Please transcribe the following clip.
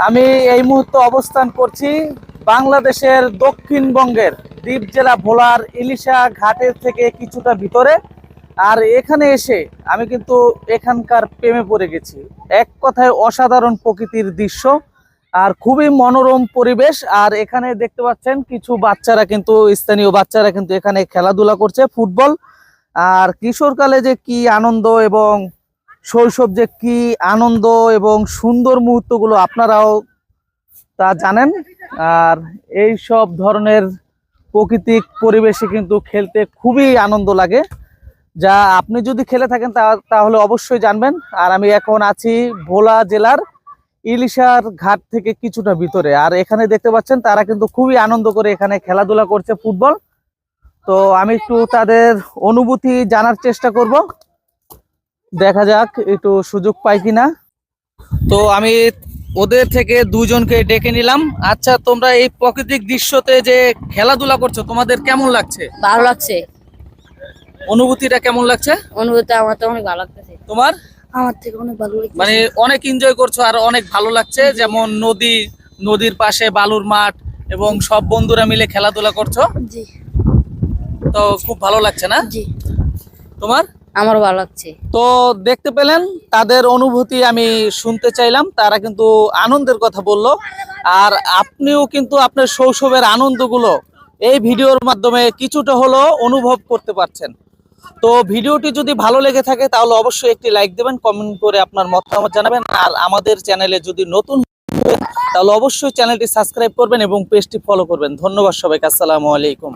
আমি এই মুহূর্তে অবস্থান করছি বাংলাদেশের দক্ষিণবঙ্গের দ্বীপ জেলা ভোলার ইলিশা ঘাটের থেকে কিছুটা ভিতরে। আর এখানে এসে আমি কিন্তু এখানকার প্রেমে পড়ে গেছি। এক কথায় অসাধারণ প্রকৃতির দৃশ্য আর খুবই মনোরম পরিবেশ। আর এখানে দেখতে পাচ্ছেন কিছু বাচ্চারা কিন্তু স্থানীয় বাচ্চারা কিন্তু এখানে খেলাধুলা করছে ফুটবল। আর কিশোরকালে যে কি আনন্দ এবং শৈশব যে কি আনন্দ এবং সুন্দর মুহূর্তগুলো আপনারাও তা জানেন। আর এই সব ধরনের প্রাকৃতিক পরিবেশে কিন্তু খেলতে খুবই আনন্দ লাগে, যা আপনি যদি খেলে থাকেন তাহলে অবশ্যই জানবেন। আর আমি এখন আছি ভোলা জেলার ইলিশার ঘাট থেকে কিছুটা ভিতরে। আর এখানে দেখতে পাচ্ছেন তারা কিন্তু খুবই আনন্দ করে এখানে খেলাধুলা করছে ফুটবল। তো আমি একটু তাদের অনুভূতি জানার চেষ্টা করব, দেখা যাক একটু সুযোগ পাই কিনা। তো আমি ওদের থেকে দুজনকে ডেকে নিলাম। আচ্ছা, তোমরা এই প্রাকৃতিক দৃশ্যতে যে খেলাধুলা করছো তোমাদের কেমন লাগছে? ভালো লাগছে। অনুভূতিটা কেমন লাগছে? অনুভূতি আমার তো অনেক ভালো লাগতেছে। তোমার? আমার থেকে অনেক ভালো লাগছে, মানে অনেক এনজয় করছো আর অনেক ভালো লাগছে, যেমন নদীর পাশে বালুর মাঠ এবং সব বন্ধুরা মিলে খেলাধুলা করছো, জি তো খুব ভালো লাগছে না? জি তোমার? আমারও ভালো লাগছে। তো দেখতে পেলেন তাদের অনুভূতি আমি শুনতে চাইলাম, তারা কিন্তু আনন্দের কথা বললো। আর আপনিও কিন্তু আপনার শৈশবের আনন্দগুলো এই ভিডিওর মাধ্যমে কিছুটা হলেও অনুভব করতে পারছেন। তো ভিডিওটি যদি ভালো লেগে থাকে তাহলে অবশ্যই একটি লাইক দেবেন, কমেন্ট করে আপনার মতামত জানাবেন। আর আমাদের চ্যানেলে যদি নতুন তাহলে অবশ্যই চ্যানেলটি সাবস্ক্রাইব করবেন এবং পেজটি ফলো করবেন। ধন্যবাদ সবাইকে। আসসালামু আলাইকুম।